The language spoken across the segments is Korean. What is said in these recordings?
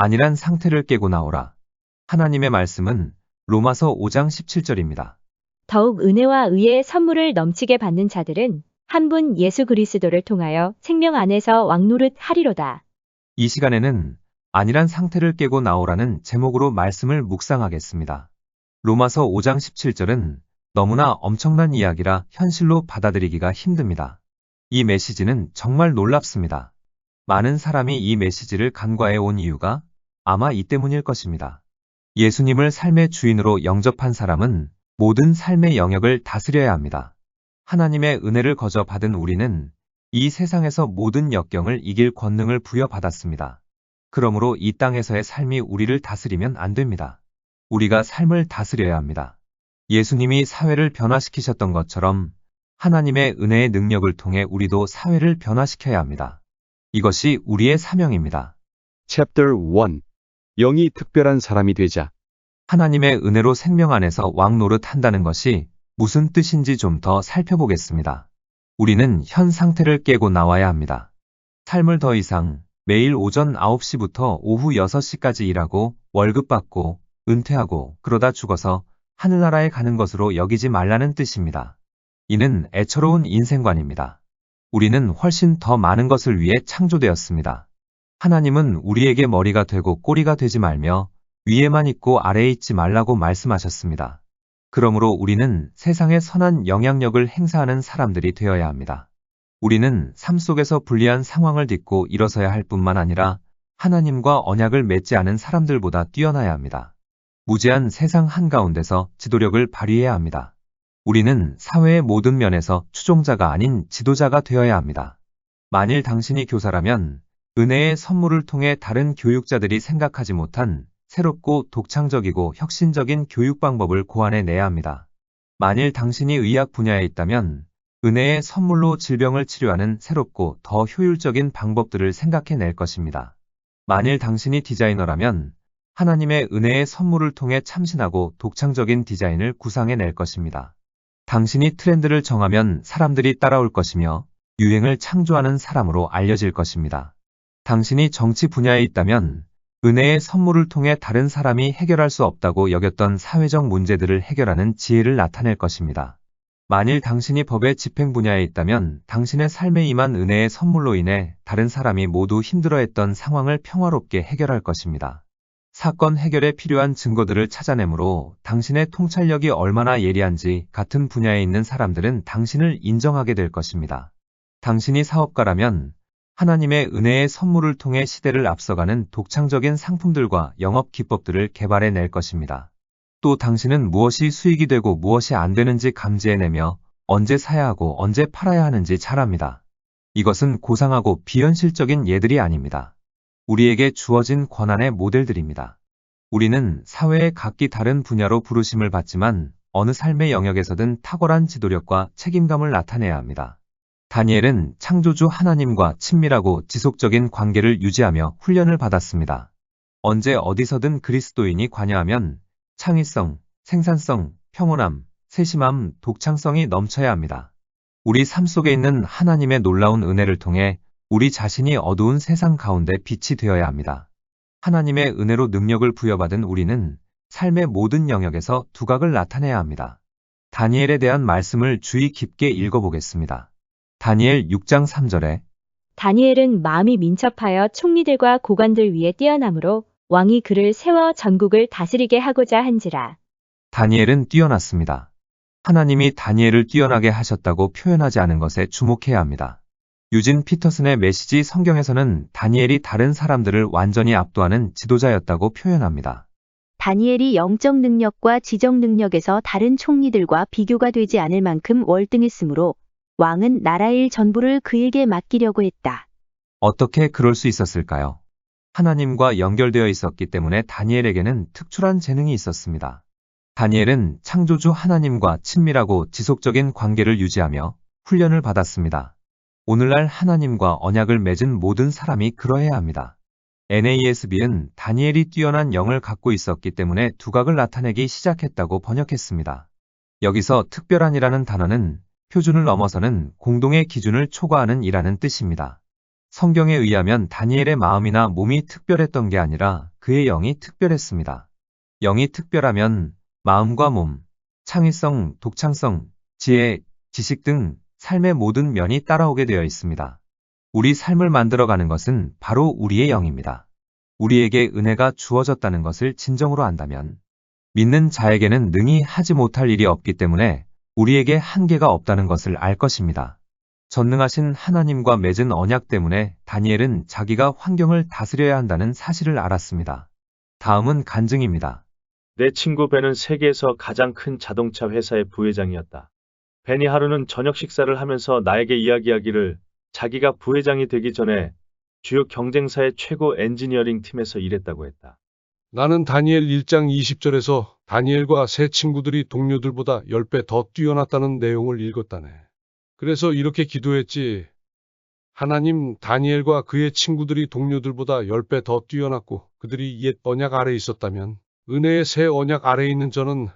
안일한 상태를 깨고 나오라. 하나님의 말씀은 로마서 5장 17절입니다. 더욱 은혜와 의의 선물을 넘치게 받는 자들은 한 분 예수 그리스도를 통하여 생명 안에서 왕노릇 하리로다. 이 시간에는 안일한 상태를 깨고 나오라는 제목으로 말씀을 묵상하겠습니다. 로마서 5장 17절은 너무나 엄청난 이야기라 현실로 받아들이기가 힘듭니다. 이 메시지는 정말 놀랍습니다. 많은 사람이 이 메시지를 간과해 온 이유가 아마 이 때문일 것입니다. 예수님을 삶의 주인으로 영접한 사람은 모든 삶의 영역을 다스려야 합니다. 하나님의 은혜를 거저 받은 우리는 이 세상에서 모든 역경을 이길 권능을 부여받았습니다. 그러므로 이 땅에서의 삶이 우리를 다스리면 안 됩니다. 우리가 삶을 다스려야 합니다. 예수님이 사회를 변화시키셨던 것처럼 하나님의 은혜의 능력을 통해 우리도 사회를 변화시켜야 합니다. 이것이 우리의 사명입니다. Chapter 1 영이 특별한 사람이 되자. 하나님의 은혜로 생명 안에서 왕노릇 한다는 것이 무슨 뜻인지 좀 더 살펴보겠습니다. 우리는 현 상태를 깨고 나와야 합니다. 삶을 더 이상 매일 오전 9시부터 오후 6시까지 일하고 월급 받고 은퇴하고 그러다 죽어서 하늘나라에 가는 것으로 여기지 말라는 뜻입니다. 이는 애처로운 인생관입니다. 우리는 훨씬 더 많은 것을 위해 창조되었습니다. 하나님은 우리에게 머리가 되고 꼬리가 되지 말며 위에만 있고 아래에 있지 말라고 말씀하셨습니다. 그러므로 우리는 세상에 선한 영향력을 행사하는 사람들이 되어야 합니다. 우리는 삶 속에서 불리한 상황을 딛고 일어서야 할 뿐만 아니라 하나님과 언약을 맺지 않은 사람들보다 뛰어나야 합니다. 무제한 세상 한가운데서 지도력을 발휘해야 합니다. 우리는 사회의 모든 면에서 추종자가 아닌 지도자가 되어야 합니다. 만일 당신이 교사라면 은혜의 선물을 통해 다른 교육자들이 생각하지 못한 새롭고 독창적이고 혁신적인 교육 방법을 고안해내야 합니다. 만일 당신이 의학 분야에 있다면 은혜의 선물로 질병을 치료하는 새롭고 더 효율적인 방법들을 생각해낼 것입니다. 만일 당신이 디자이너라면 하나님의 은혜의 선물을 통해 참신하고 독창적인 디자인을 구상해낼 것입니다. 당신이 트렌드를 정하면 사람들이 따라올 것이며 유행을 창조하는 사람으로 알려질 것입니다. 당신이 정치 분야에 있다면 은혜의 선물을 통해 다른 사람이 해결할 수 없다고 여겼던 사회적 문제들을 해결하는 지혜를 나타낼 것입니다. 만일 당신이 법의 집행 분야에 있다면 당신의 삶에 임한 은혜의 선물로 인해 다른 사람이 모두 힘들어했던 상황을 평화롭게 해결할 것입니다. 사건 해결에 필요한 증거들을 찾아내므로 당신의 통찰력이 얼마나 예리한지 같은 분야에 있는 사람들은 당신을 인정하게 될 것입니다. 당신이 사업가라면 하나님의 은혜의 선물을 통해 시대를 앞서가는 독창적인 상품들과 영업 기법들을 개발해낼 것입니다. 또 당신은 무엇이 수익이 되고 무엇이 안 되는지 감지해내며 언제 사야 하고 언제 팔아야 하는지 잘 압니다. 이것은 고상하고 비현실적인 예들이 아닙니다. 우리에게 주어진 권한의 모델들입니다. 우리는 사회의 각기 다른 분야로 부르심을 받지만 어느 삶의 영역에서든 탁월한 지도력과 책임감을 나타내야 합니다. 다니엘은 창조주 하나님과 친밀하고 지속적인 관계를 유지하며 훈련을 받았습니다. 언제 어디서든 그리스도인이 관여하면 창의성, 생산성, 평온함, 세심함, 독창성이 넘쳐야 합니다. 우리 삶 속에 있는 하나님의 놀라운 은혜를 통해 우리 자신이 어두운 세상 가운데 빛이 되어야 합니다. 하나님의 은혜로 능력을 부여받은 우리는 삶의 모든 영역에서 두각을 나타내야 합니다. 다니엘에 대한 말씀을 주의 깊게 읽어보겠습니다. 다니엘 6장 3절에 다니엘은 마음이 민첩하여 총리들과 고관들 위에 뛰어나므로 왕이 그를 세워 전국을 다스리게 하고자 한지라. 다니엘은 뛰어났습니다. 하나님이 다니엘을 뛰어나게 하셨다고 표현하지 않은 것에 주목해야 합니다. 유진 피터슨의 메시지 성경에서는 다니엘이 다른 사람들을 완전히 압도하는 지도자였다고 표현합니다. 다니엘이 영적 능력과 지적 능력에서 다른 총리들과 비교가 되지 않을 만큼 월등했으므로 왕은 나라 일 전부를 그에게 맡기려고 했다. 어떻게 그럴 수 있었을까요? 하나님과 연결되어 있었기 때문에 다니엘에게는 특출한 재능이 있었습니다. 다니엘은 창조주 하나님과 친밀하고 지속적인 관계를 유지하며 훈련을 받았습니다. 오늘날 하나님과 언약을 맺은 모든 사람이 그러해야 합니다. NASB는 다니엘이 뛰어난 영을 갖고 있었기 때문에 두각을 나타내기 시작했다고 번역했습니다. 여기서 특별한이라는 단어는 표준을 넘어서는 공동의 기준을 초과하는 이라는 뜻입니다. 성경에 의하면 다니엘의 마음이나 몸이 특별했던 게 아니라 그의 영이 특별했습니다. 영이 특별하면 마음과 몸, 창의성, 독창성, 지혜, 지식 등 삶의 모든 면이 따라오게 되어 있습니다. 우리 삶을 만들어가는 것은 바로 우리의 영입니다. 우리에게 은혜가 주어졌다는 것을 진정으로 안다면 믿는 자에게는 능히 하지 못할 일이 없기 때문에 우리에게 한계가 없다는 것을 알 것입니다. 전능하신 하나님과 맺은 언약 때문에 다니엘은 자기가 환경을 다스려야 한다는 사실을 알았습니다. 다음은 간증입니다. 내 친구 벤은 세계에서 가장 큰 자동차 회사의 부회장이었다. 벤이 하루는 저녁 식사를 하면서 나에게 이야기하기를 자기가 부회장이 되기 전에 주요 경쟁사의 최고 엔지니어링 팀에서 일했다고 했다. 나는 다니엘 1장 20절에서 다니엘과 세 친구들이 동료들보다 10배 더 뛰어났다는 내용을 읽었다네. 그래서 이렇게 기도했지. 하나님, 다니엘과 그의 친구들이 동료들보다 10배 더 뛰어났고 그들이 옛 언약 아래에 있었다면 은혜의 새 언약 아래에 있는 저는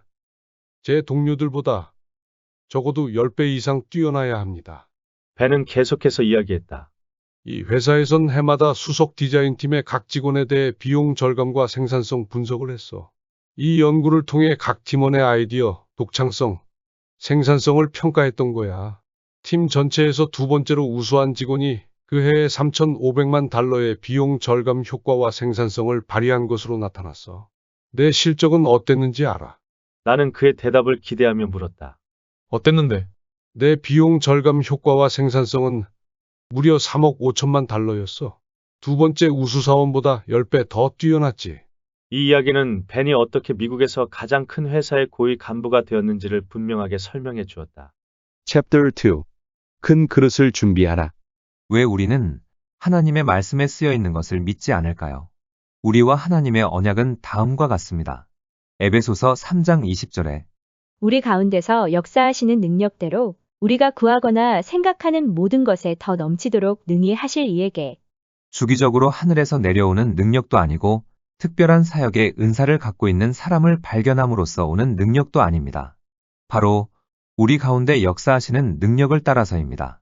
제 동료들보다 적어도 10배 이상 뛰어나야 합니다. 벤은 계속해서 이야기했다. 이 회사에선 해마다 수석 디자인팀의 각 직원에 대해 비용 절감과 생산성 분석을 했어. 이 연구를 통해 각 팀원의 아이디어, 독창성, 생산성을 평가했던 거야. 팀 전체에서 두 번째로 우수한 직원이 그 해에 3,500만 달러의 비용 절감 효과와 생산성을 발휘한 것으로 나타났어. 내 실적은 어땠는지 알아? 나는 그의 대답을 기대하며 물었다. 어땠는데? 내 비용 절감 효과와 생산성은 무려 3억 5천만 달러였어. 두 번째 우수사원보다 10배 더 뛰어났지. 이 이야기는 벤이 어떻게 미국에서 가장 큰 회사의 고위 간부가 되었는지를 분명하게 설명해 주었다. Chapter 2. 큰 그릇을 준비하라. 왜 우리는 하나님의 말씀에 쓰여 있는 것을 믿지 않을까요? 우리와 하나님의 언약은 다음과 같습니다. 에베소서 3장 20절에 우리 가운데서 역사하시는 능력대로 우리가 구하거나 생각하는 모든 것에 더 넘치도록 능히 하실 이에게 주기적으로 하늘에서 내려오는 능력도 아니고 특별한 사역의 은사를 갖고 있는 사람을 발견함으로써 오는 능력도 아닙니다. 바로 우리 가운데 역사하시는 능력을 따라서입니다.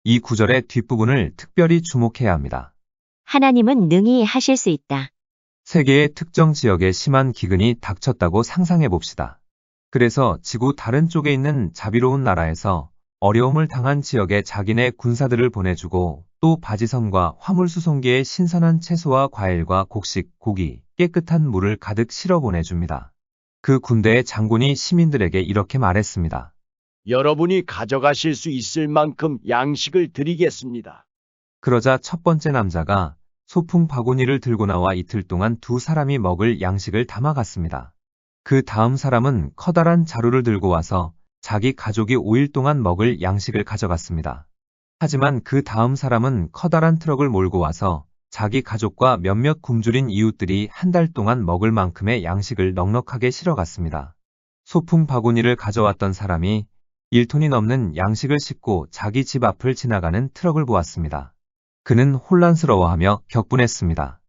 이 구절의 뒷부분을 특별히 주목해야 합니다. 하나님은 능히 하실 수 있다. 세계의 특정 지역에 심한 기근이 닥쳤다고 상상해 봅시다. 그래서 지구 다른 쪽에 있는 자비로운 나라에서 어려움을 당한 지역에 자기네 군사들을 보내주고 또 바지선과 화물수송기에 신선한 채소와 과일과 곡식, 고기, 깨끗한 물을 가득 실어 보내줍니다. 그 군대의 장군이 시민들에게 이렇게 말했습니다. 여러분이 가져가실 수 있을 만큼 양식을 드리겠습니다. 그러자 첫 번째 남자가 소풍 바구니를 들고 나와 이틀 동안 두 사람이 먹을 양식을 담아갔습니다. 그 다음 사람은 커다란 자루를 들고 와서 자기 가족이 5일 동안 먹을 양식을 가져갔습니다. 하지만 그 다음 사람은 커다란 트럭을 몰고 와서 자기 가족과 몇몇 굶주린 이웃들이 한 달 동안 먹을 만큼의 양식을 넉넉하게 실어갔습니다. 소풍 바구니를 가져왔던 사람이 1톤이 넘는 양식을 싣고 자기 집 앞을 지나가는 트럭을 보았습니다. 그는 혼란스러워하며 격분했습니다.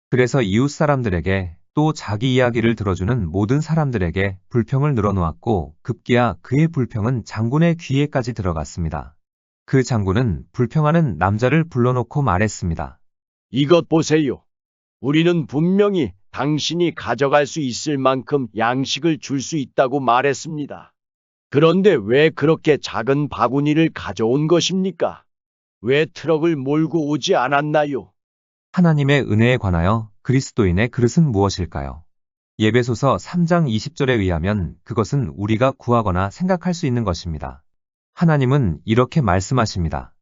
그래서 이웃 사람들에게 또 자기 이야기를 들어주는 모든 사람들에게 불평을 늘어놓았고 급기야 그의 불평은 장군의 귀에까지 들어갔습니다. 그 장군은 불평하는 남자를 불러놓고 말했습니다. 이것 보세요. 우리는 분명히 당신이 가져갈 수 있을 만큼 양식을 줄 수 있다고 말했습니다. 그런데 왜 그렇게 작은 바구니를 가져온 것입니까? 왜 트럭을 몰고 오지 않았나요? 하나님의 은혜에 관하여 그리스도인의 그릇은 무엇일까요? 예배소서 3장 20절에 의하면 그것은 우리가 구하거나 생각할 수 있는 것입니다. 하나님은 이렇게 말씀하십니다.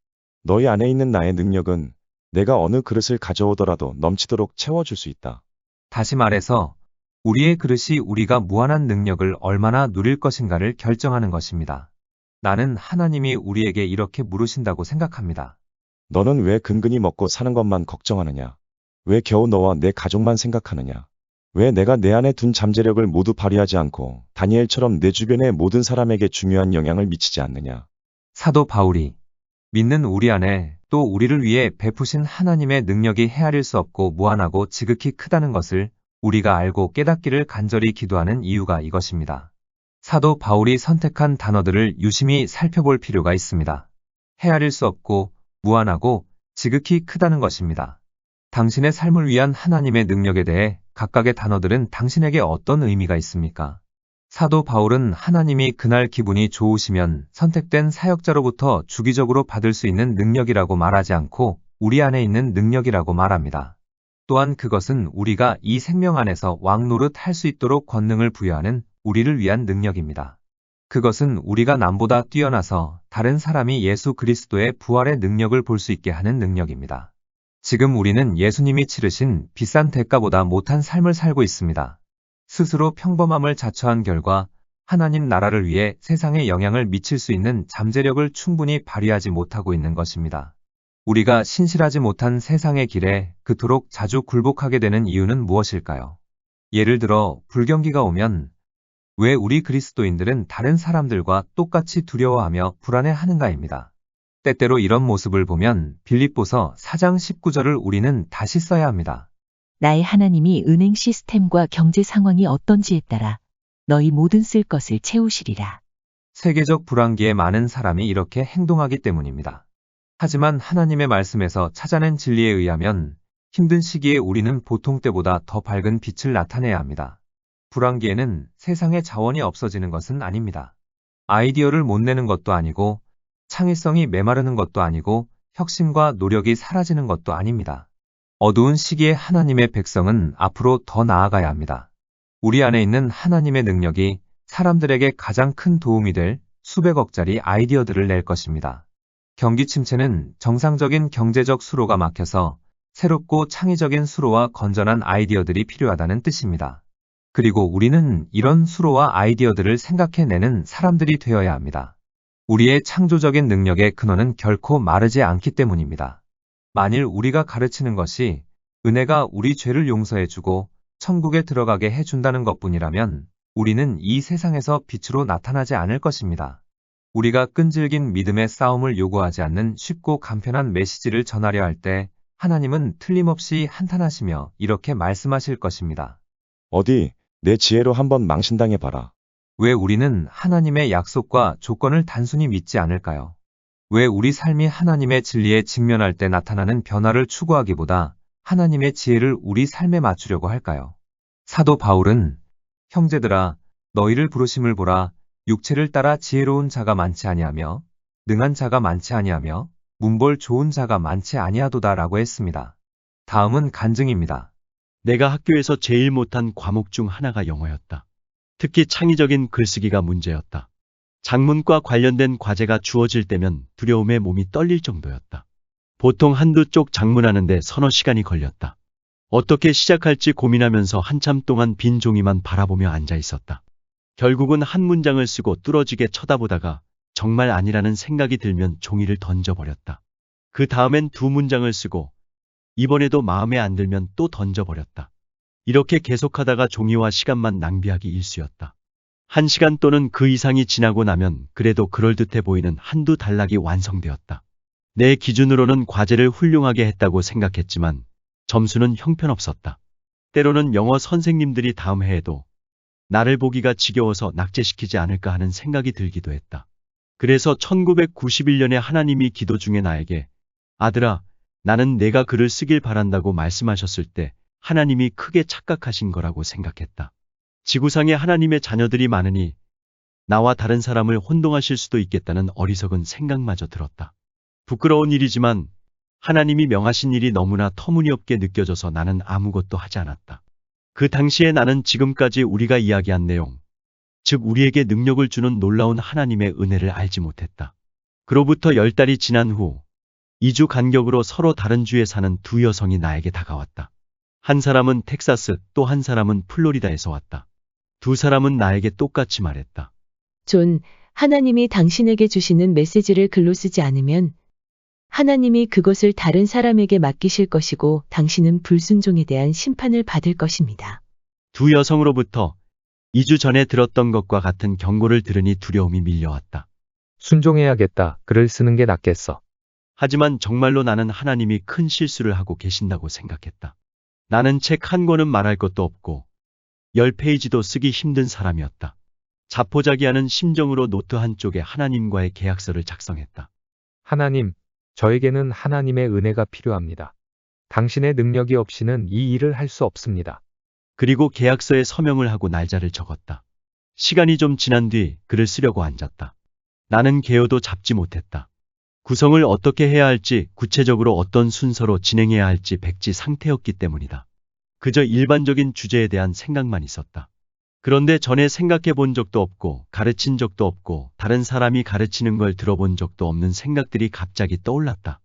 너희 안에 있는 나의 능력은 내가 어느 그릇을 가져오더라도 넘치도록 채워줄 수 있다. 다시 말해서 우리의 그릇이 우리가 무한한 능력을 얼마나 누릴 것인가를 결정하는 것입니다. 나는 하나님이 우리에게 이렇게 물으신다고 생각합니다. 너는 왜 근근히 먹고 사는 것만 걱정하느냐? 왜 겨우 너와 내 가족만 생각하느냐? 왜 내가 내 안에 둔 잠재력을 모두 발휘하지 않고 다니엘처럼 내 주변의 모든 사람에게 중요한 영향을 미치지 않느냐? 사도 바울이 믿는 우리 안에 또 우리를 위해 베푸신 하나님의 능력이 헤아릴 수 없고 무한하고 지극히 크다는 것을 우리가 알고 깨닫기를 간절히 기도하는 이유가 이것입니다. 사도 바울이 선택한 단어들을 유심히 살펴볼 필요가 있습니다. 헤아릴 수 없고 무한하고 지극히 크다는 것입니다. 당신의 삶을 위한 하나님의 능력에 대해 각각의 단어들은 당신에게 어떤 의미가 있습니까? 사도 바울은 하나님이 그날 기분이 좋으시면 선택된 사역자로부터 주기적으로 받을 수 있는 능력이라고 말하지 않고 우리 안에 있는 능력이라고 말합니다. 또한 그것은 우리가 이 생명 안에서 왕노릇 할 수 있도록 권능을 부여하는 우리를 위한 능력입니다. 그것은 우리가 남보다 뛰어나서 다른 사람이 예수 그리스도의 부활의 능력을 볼 수 있게 하는 능력입니다. 지금 우리는 예수님이 치르신 비싼 대가보다 못한 삶을 살고 있습니다. 스스로 평범함을 자처한 결과 하나님 나라를 위해 세상에 영향을 미칠 수 있는 잠재력을 충분히 발휘하지 못하고 있는 것입니다. 우리가 신실하지 못한 세상의 길에 그토록 자주 굴복하게 되는 이유는 무엇일까요? 예를 들어 불경기가 오면 왜 우리 그리스도인들은 다른 사람들과 똑같이 두려워하며 불안해하는가입니다. 때때로 이런 모습을 보면 빌립보서 4장 19절을 우리는 다시 써야 합니다. 나의 하나님이 은행 시스템과 경제 상황이 어떤지에 따라 너희 모든 쓸 것을 채우시리라. 세계적 불황기에 많은 사람이 이렇게 행동하기 때문입니다. 하지만 하나님의 말씀에서 찾아낸 진리에 의하면 힘든 시기에 우리는 보통 때보다 더 밝은 빛을 나타내야 합니다. 불황기에는 세상의 자원이 없어지는 것은 아닙니다. 아이디어를 못 내는 것도 아니고 창의성이 메마르는 것도 아니고 혁신과 노력이 사라지는 것도 아닙니다. 어두운 시기에 하나님의 백성은 앞으로 더 나아가야 합니다. 우리 안에 있는 하나님의 능력이 사람들에게 가장 큰 도움이 될 수백억짜리 아이디어들을 낼 것입니다. 경기 침체는 정상적인 경제적 수로가 막혀서 새롭고 창의적인 수로와 건전한 아이디어들이 필요하다는 뜻입니다. 그리고 우리는 이런 수로와 아이디어들을 생각해내는 사람들이 되어야 합니다. 우리의 창조적인 능력의 근원은 결코 마르지 않기 때문입니다. 만일 우리가 가르치는 것이 은혜가 우리 죄를 용서해주고 천국에 들어가게 해준다는 것뿐이라면 우리는 이 세상에서 빛으로 나타나지 않을 것입니다. 우리가 끈질긴 믿음의 싸움을 요구하지 않는 쉽고 간편한 메시지를 전하려 할 때 하나님은 틀림없이 한탄하시며 이렇게 말씀하실 것입니다. 어디 내 지혜로 한번 망신당해봐라. 왜 우리는 하나님의 약속과 조건을 단순히 믿지 않을까요? 왜 우리 삶이 하나님의 진리에 직면할 때 나타나는 변화를 추구하기보다 하나님의 지혜를 우리 삶에 맞추려고 할까요? 사도 바울은 형제들아 너희를 부르심을 보라 육체를 따라 지혜로운 자가 많지 아니하며 능한 자가 많지 아니하며 문벌 좋은 자가 많지 아니하도다라고 했습니다. 다음은 간증입니다. 내가 학교에서 제일 못한 과목 중 하나가 영어였다. 특히 창의적인 글쓰기가 문제였다. 작문과 관련된 과제가 주어질 때면 두려움에 몸이 떨릴 정도였다. 보통 한두 쪽 작문하는데 서너 시간이 걸렸다. 어떻게 시작할지 고민하면서 한참 동안 빈 종이만 바라보며 앉아 있었다. 결국은 한 문장을 쓰고 뚫어지게 쳐다보다가 정말 아니라는 생각이 들면 종이를 던져버렸다. 그 다음엔 두 문장을 쓰고 이번에도 마음에 안 들면 또 던져버렸다. 이렇게 계속하다가 종이와 시간만 낭비하기 일쑤였다. 1시간 또는 그 이상이 지나고 나면 그래도 그럴듯해 보이는 한두 단락이 완성되었다. 내 기준으로는 과제를 훌륭하게 했다고 생각했지만 점수는 형편없었다. 때로는 영어 선생님들이 다음 해에도 나를 보기가 지겨워서 낙제시키지 않을까 하는 생각이 들기도 했다. 그래서 1991년에 하나님이 기도 중에 나에게 아들아, 나는 내가 글을 쓰길 바란다고 말씀하셨을 때 하나님이 크게 착각하신 거라고 생각했다. 지구상에 하나님의 자녀들이 많으니 나와 다른 사람을 혼동하실 수도 있겠다는 어리석은 생각마저 들었다. 부끄러운 일이지만 하나님이 명하신 일이 너무나 터무니없게 느껴져서 나는 아무것도 하지 않았다. 그 당시에 나는 지금까지 우리가 이야기한 내용, 즉 우리에게 능력을 주는 놀라운 하나님의 은혜를 알지 못했다. 그로부터 10달이 지난 후 2주 간격으로 서로 다른 주에 사는 두 여성이 나에게 다가왔다. 한 사람은 텍사스, 또 한 사람은 플로리다에서 왔다. 두 사람은 나에게 똑같이 말했다. 존, 하나님이 당신에게 주시는 메시지를 글로 쓰지 않으면 하나님이 그것을 다른 사람에게 맡기실 것이고 당신은 불순종에 대한 심판을 받을 것입니다. 두 여성으로부터 2주 전에 들었던 것과 같은 경고를 들으니 두려움이 밀려왔다. 순종해야겠다. 글을 쓰는 게 낫겠어. 하지만 정말로 나는 하나님이 큰 실수를 하고 계신다고 생각했다. 나는 책 한 권은 말할 것도 없고 10페이지도 쓰기 힘든 사람이었다. 자포자기하는 심정으로 노트 한쪽에 하나님과의 계약서를 작성했다. 하나님, 저에게는 하나님의 은혜가 필요합니다. 당신의 능력이 없이는 이 일을 할 수 없습니다. 그리고 계약서에 서명을 하고 날짜를 적었다. 시간이 좀 지난 뒤 글을 쓰려고 앉았다. 나는 개요도 잡지 못했다. 구성을 어떻게 해야 할지, 구체적으로 어떤 순서로 진행해야 할지 백지 상태였기 때문이다. 그저 일반적인 주제에 대한 생각만 있었다. 그런데 전에 생각해 본 적도 없고 가르친 적도 없고 다른 사람이 가르치는 걸 들어본 적도 없는 생각들이 갑자기 떠올랐다.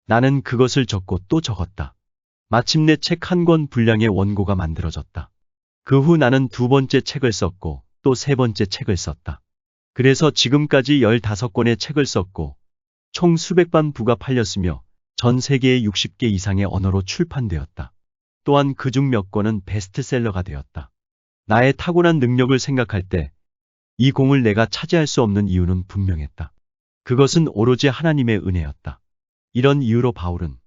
나는 그것을 적고 또 적었다. 마침내 책 한 권 분량의 원고가 만들어졌다. 그 후 나는 두 번째 책을 썼고 또 세 번째 책을 썼다. 그래서 지금까지 15권의 책을 썼고 총 수백만 부가 팔렸으며 전 세계의 60개 이상의 언어로 출판되었다. 또한 그중 몇 권은 베스트셀러가 되었다. 나의 타고난 능력을 생각할 때 이 공을 내가 차지할 수 없는 이유는 분명했다. 그것은 오로지 하나님의 은혜였다. 이런 이유로 바울은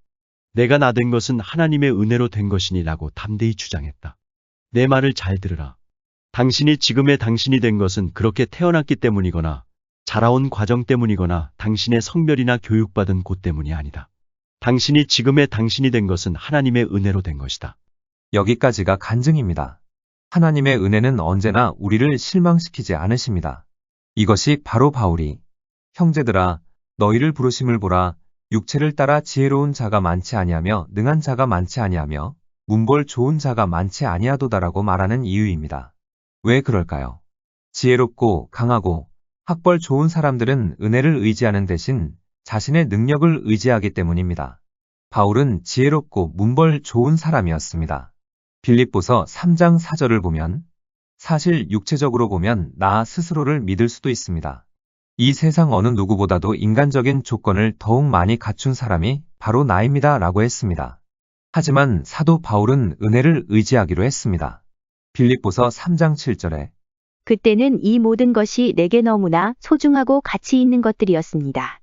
내가 나 된 것은 하나님의 은혜로 된 것이니라고 담대히 주장했다. 내 말을 잘 들으라. 당신이 지금의 당신이 된 것은 그렇게 태어났기 때문이거나 자라온 과정 때문이거나 당신의 성별이나 교육받은 곳 때문이 아니다. 당신이 지금의 당신이 된 것은 하나님의 은혜로 된 것이다. 여기까지가 간증입니다. 하나님의 은혜는 언제나 우리를 실망시키지 않으십니다. 이것이 바로 바울이 형제들아 너희를 부르심을 보라 육체를 따라 지혜로운 자가 많지 아니하며 능한 자가 많지 아니하며 문벌 좋은 자가 많지 아니하도다라고 말하는 이유입니다. 왜 그럴까요? 지혜롭고 강하고 학벌 좋은 사람들은 은혜를 의지하는 대신 자신의 능력을 의지하기 때문입니다. 바울은 지혜롭고 문벌 좋은 사람이었습니다. 빌립보서 3장 4절을 보면 사실 육체적으로 보면 나 스스로를 믿을 수도 있습니다. 이 세상 어느 누구보다도 인간적인 조건을 더욱 많이 갖춘 사람이 바로 나입니다 라고 했습니다. 하지만 사도 바울은 은혜를 의지하기로 했습니다. 빌립보서 3장 7절에 그때는 이 모든 것이 내게 너무나 소중하고 가치 있는 것들이었습니다.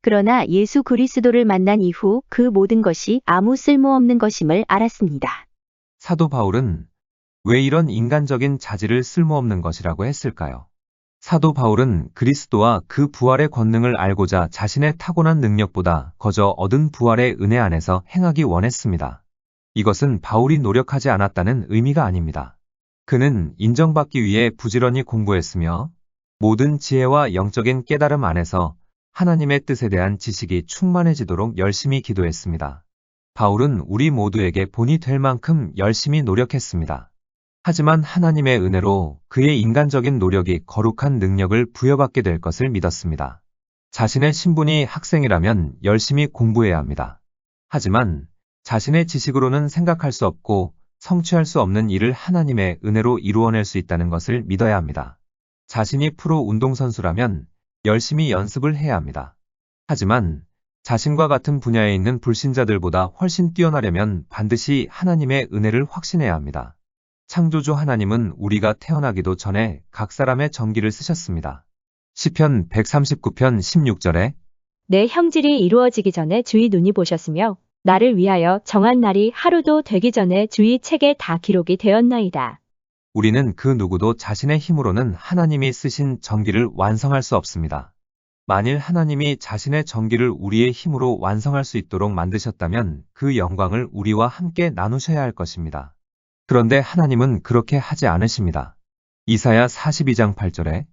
그러나 예수 그리스도를 만난 이후 그 모든 것이 아무 쓸모없는 것임을 알았습니다. 사도 바울은 왜 이런 인간적인 자질을 쓸모없는 것이라고 했을까요? 사도 바울은 그리스도와 그 부활의 권능을 알고자 자신의 타고난 능력보다 거저 얻은 부활의 은혜 안에서 행하기 원했습니다. 이것은 바울이 노력하지 않았다는 의미가 아닙니다. 그는 인정받기 위해 부지런히 공부했으며 모든 지혜와 영적인 깨달음 안에서 하나님의 뜻에 대한 지식이 충만해지도록 열심히 기도했습니다. 바울은 우리 모두에게 본이 될 만큼 열심히 노력했습니다. 하지만 하나님의 은혜로 그의 인간적인 노력이 거룩한 능력을 부여받게 될 것을 믿었습니다. 자신의 신분이 학생이라면 열심히 공부해야 합니다. 하지만 자신의 지식으로는 생각할 수 없고 성취할 수 없는 일을 하나님의 은혜로 이루어낼 수 있다는 것을 믿어야 합니다. 자신이 프로 운동선수라면 열심히 연습을 해야 합니다. 하지만 자신과 같은 분야에 있는 불신자들보다 훨씬 뛰어나려면 반드시 하나님의 은혜를 확신해야 합니다. 창조주 하나님은 우리가 태어나기도 전에 각 사람의 정기를 쓰셨습니다. 시편 139편 16절에 내 형질이 이루어지기 전에 주의 눈이 보셨으며 나를 위하여 정한 날이 하루도 되기 전에 주의 책에 다 기록이 되었나이다. 우리는 그 누구도 자신의 힘으로는 하나님이 쓰신 정기를 완성할 수 없습니다. 만일 하나님이 자신의 정기를 우리의 힘으로 완성할 수 있도록 만드셨다면 그 영광을 우리와 함께 나누셔야 할 것입니다. 그런데 하나님은 그렇게 하지 않으십니다. 이사야 42장 8절에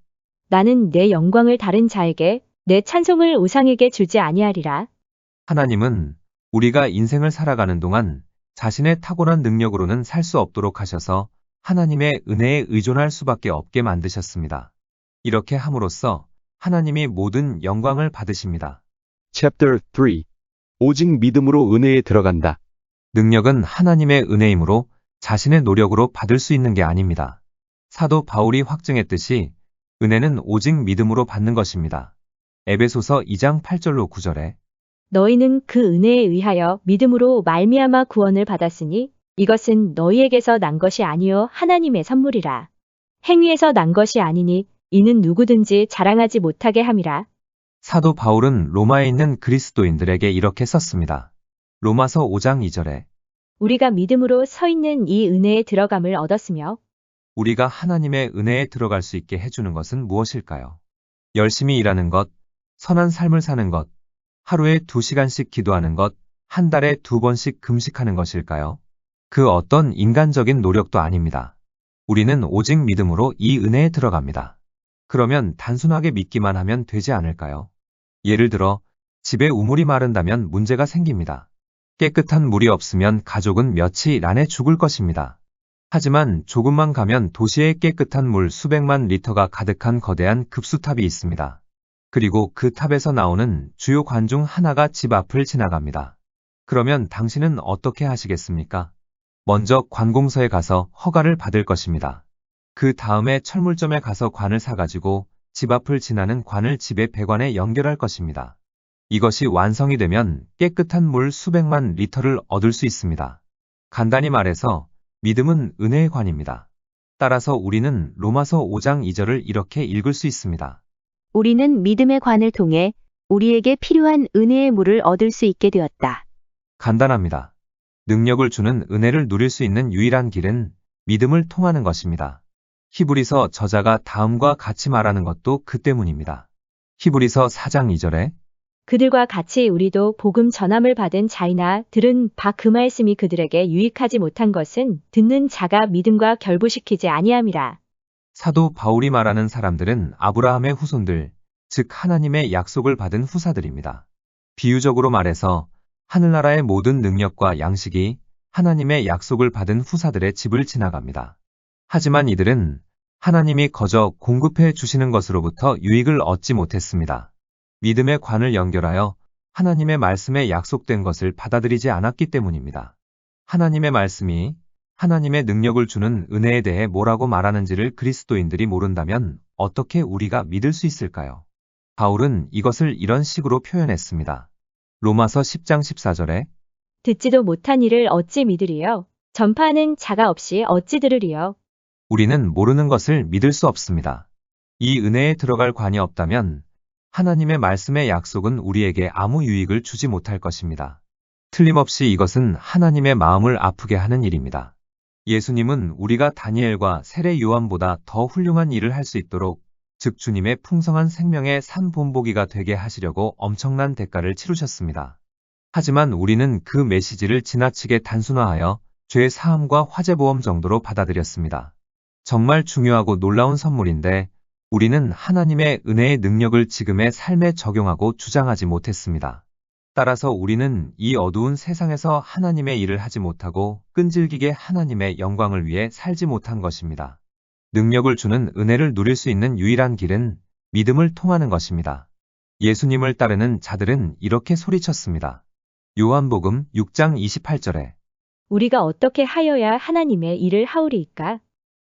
나는 내 영광을 다른 자에게 내 찬송을 우상에게 주지 아니하리라. 하나님은 우리가 인생을 살아가는 동안 자신의 타고난 능력으로는 살 수 없도록 하셔서 하나님의 은혜에 의존할 수밖에 없게 만드셨습니다. 이렇게 함으로써 하나님이 모든 영광을 받으십니다. Chapter 3 오직 믿음으로 은혜에 들어간다. 능력은 하나님의 은혜이므로 자신의 노력으로 받을 수 있는 게 아닙니다. 사도 바울이 확증했듯이 은혜는 오직 믿음으로 받는 것입니다. 에베소서 2장 8절로 9절에 너희는 그 은혜에 의하여 믿음으로 말미암아 구원을 받았으니 이것은 너희에게서 난 것이 아니요 하나님의 선물이라. 행위에서 난 것이 아니니 이는 누구든지 자랑하지 못하게 함이라. 사도 바울은 로마에 있는 그리스도인들에게 이렇게 썼습니다. 로마서 5장 2절에 우리가 믿음으로 서 있는 이 은혜에 들어감을 얻었으며 우리가 하나님의 은혜에 들어갈 수 있게 해주는 것은 무엇일까요? 열심히 일하는 것, 선한 삶을 사는 것, 하루에 2시간씩 기도하는 것, 한 달에 2번씩 금식하는 것일까요? 그 어떤 인간적인 노력도 아닙니다. 우리는 오직 믿음으로 이 은혜에 들어갑니다. 그러면 단순하게 믿기만 하면 되지 않을까요? 예를 들어, 집에 우물이 마른다면 문제가 생깁니다. 깨끗한 물이 없으면 가족은 며칠 안에 죽을 것입니다. 하지만 조금만 가면 도시에 깨끗한 물 수백만 리터가 가득한 거대한 급수탑이 있습니다. 그리고 그 탑에서 나오는 주요 관 중 하나가 집 앞을 지나갑니다. 그러면 당신은 어떻게 하시겠습니까? 먼저 관공서에 가서 허가를 받을 것입니다. 그 다음에 철물점에 가서 관을 사가지고 집 앞을 지나는 관을 집의 배관에 연결할 것입니다. 이것이 완성이 되면 깨끗한 물 수백만 리터를 얻을 수 있습니다. 간단히 말해서 믿음은 은혜의 관입니다. 따라서 우리는 로마서 5장 2절을 이렇게 읽을 수 있습니다. 우리는 믿음의 관을 통해 우리에게 필요한 은혜의 물을 얻을 수 있게 되었다. 간단합니다. 능력을 주는 은혜를 누릴 수 있는 유일한 길은 믿음을 통하는 것입니다. 히브리서 저자가 다음과 같이 말하는 것도 그 때문입니다. 히브리서 4장 2절에 그들과 같이 우리도 복음 전함을 받은 자이나 들은 바 그 말씀이 그들에게 유익하지 못한 것은 듣는 자가 믿음과 결부시키지 아니함이라. 사도 바울이 말하는 사람들은 아브라함의 후손들, 즉 하나님의 약속을 받은 후사들입니다. 비유적으로 말해서 하늘나라의 모든 능력과 양식이 하나님의 약속을 받은 후사들의 집을 지나갑니다. 하지만 이들은 하나님이 거저 공급해 주시는 것으로부터 유익을 얻지 못했습니다. 믿음의 관을 연결하여 하나님의 말씀에 약속된 것을 받아들이지 않았기 때문입니다. 하나님의 말씀이 하나님의 능력을 주는 은혜에 대해 뭐라고 말하는지를 그리스도인들이 모른다면 어떻게 우리가 믿을 수 있을까요? 바울은 이것을 이런 식으로 표현했습니다. 로마서 10장 14절에 듣지도 못한 이를 어찌 믿으리요? 전파하는 자가 없이 어찌 들으리요? 우리는 모르는 것을 믿을 수 없습니다. 이 은혜에 들어갈 관이 없다면 하나님의 말씀의 약속은 우리에게 아무 유익을 주지 못할 것입니다. 틀림없이 이것은 하나님의 마음을 아프게 하는 일입니다. 예수님은 우리가 다니엘과 세례 요한보다 더 훌륭한 일을 할 수 있도록, 즉 주님의 풍성한 생명의 산 본보기가 되게 하시려고 엄청난 대가를 치르셨습니다. 하지만 우리는 그 메시지를 지나치게 단순화하여 죄 사함과 화재보험 정도로 받아들였습니다. 정말 중요하고 놀라운 선물인데 우리는 하나님의 은혜의 능력을 지금의 삶에 적용하고 주장하지 못했습니다. 따라서 우리는 이 어두운 세상에서 하나님의 일을 하지 못하고 끈질기게 하나님의 영광을 위해 살지 못한 것입니다. 능력을 주는 은혜를 누릴 수 있는 유일한 길은 믿음을 통하는 것입니다. 예수님을 따르는 자들은 이렇게 소리쳤습니다. 요한복음 6장 28절에 우리가 어떻게 하여야 하나님의 일을 하오리이까?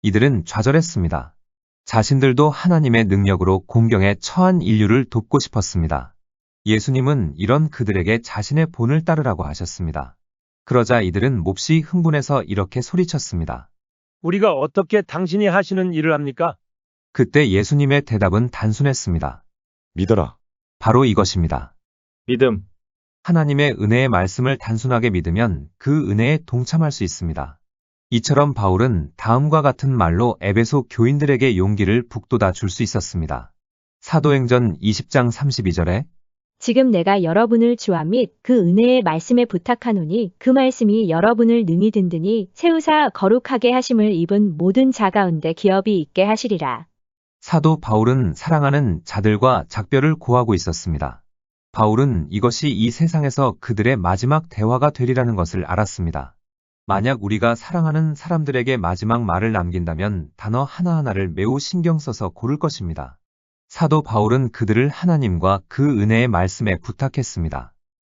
이들은 좌절했습니다. 자신들도 하나님의 능력으로 공경에 처한 인류를 돕고 싶었습니다. 예수님은 이런 그들에게 자신의 본을 따르라고 하셨습니다. 그러자 이들은 몹시 흥분해서 이렇게 소리쳤습니다. 우리가 어떻게 당신이 하시는 일을 합니까? 그때 예수님의 대답은 단순했습니다. 믿어라. 바로 이것입니다. 믿음. 하나님의 은혜의 말씀을 단순하게 믿으면 그 은혜에 동참할 수 있습니다. 이처럼 바울은 다음과 같은 말로 에베소 교인들에게 용기를 북돋아 줄 수 있었습니다. 사도행전 20장 32절에 지금 내가 여러분을 주와 및 그 은혜의 말씀에 부탁하노니 그 말씀이 여러분을 능히 든든히 세우사 거룩하게 하심을 입은 모든 자 가운데 기업이 있게 하시리라. 사도 바울은 사랑하는 자들과 작별을 고하고 있었습니다. 바울은 이것이 이 세상에서 그들의 마지막 대화가 되리라는 것을 알았습니다. 만약 우리가 사랑하는 사람들에게 마지막 말을 남긴다면 단어 하나하나를 매우 신경 써서 고를 것입니다. 사도 바울은 그들을 하나님과 그 은혜의 말씀에 부탁했습니다.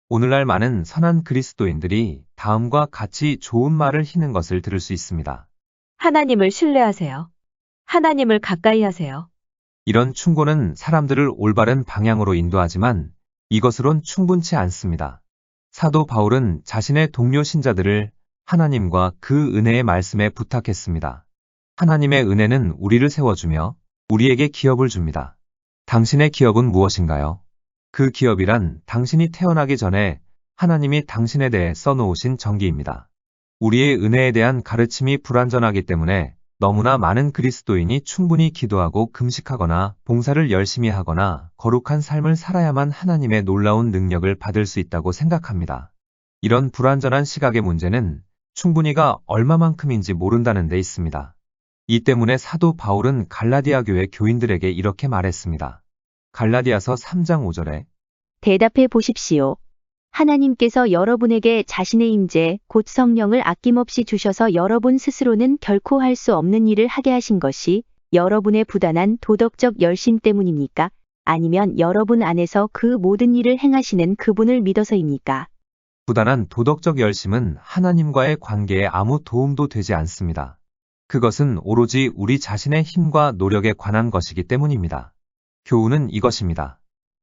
오늘날 많은 선한 그리스도인들이 다음과 같이 좋은 말을 희는 것을 들을 수 있습니다. 하나님을 신뢰하세요. 하나님을 가까이 하세요. 이런 충고는 사람들을 올바른 방향으로 인도하지만 이것으론 충분치 않습니다. 사도 바울은 자신의 동료 신자들을 하나님과 그 은혜의 말씀에 부탁했습니다. 하나님의 은혜는 우리를 세워주며 우리에게 기업을 줍니다. 당신의 기업은 무엇인가요? 그 기업이란 당신이 태어나기 전에 하나님이 당신에 대해 써놓으신 정기입니다. 우리의 은혜에 대한 가르침이 불완전하기 때문에 너무나 많은 그리스도인이 충분히 기도하고 금식하거나 봉사를 열심히 하거나 거룩한 삶을 살아야만 하나님의 놀라운 능력을 받을 수 있다고 생각합니다. 이런 불완전한 시각의 문제는 충분히가 얼마만큼인지 모른다는 데 있습니다. 이 때문에 사도 바울은 갈라디아 교회 교인들에게 이렇게 말했습니다. 갈라디아서 3장 5절에 대답해 보십시오. 하나님께서 여러분에게 자신의 임재, 곧 성령을 아낌없이 주셔서 여러분 스스로는 결코 할 수 없는 일을 하게 하신 것이 여러분의 부단한 도덕적 열심 때문입니까? 아니면 여러분 안에서 그 모든 일을 행하시는 그분을 믿어서입니까? 부단한 도덕적 열심은 하나님과의 관계에 아무 도움도 되지 않습니다. 그것은 오로지 우리 자신의 힘과 노력에 관한 것이기 때문입니다. 교훈은 이것입니다.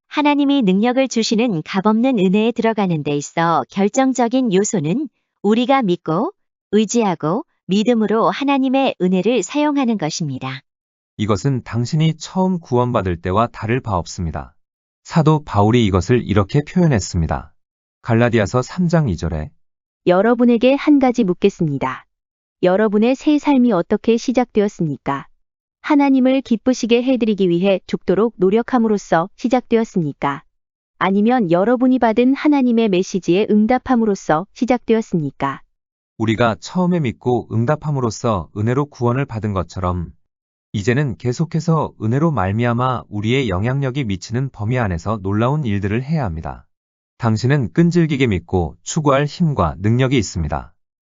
하나님이 능력을 주시는 값없는 은혜에 들어가는 데 있어 결정적인 요소는 우리가 믿고 의지하고 믿음으로 하나님의 은혜를 사용하는 것입니다. 이것은 당신이 처음 구원받을 때와 다를 바 없습니다. 사도 바울이 이것을 이렇게 표현했습니다. 갈라디아서 3장 2절에 여러분에게 한 가지 묻겠습니다. 여러분의 새 삶이 어떻게 시작되었습니까? 하나님을 기쁘시게 해드리기 위해 죽도록 노력함으로써 시작되었습니까? 아니면 여러분이 받은 하나님의 메시지에 응답함으로써 시작되었습니까? 우리가 처음에 믿고 응답함으로써 은혜로 구원을 받은 것처럼 이제는 계속해서 은혜로 말미암아 우리의 영향력이 미치는 범위 안에서 놀라운 일들을 해야 합니다. 당신은 끈질기게 믿고 추구할 힘과 능력이 있습니다.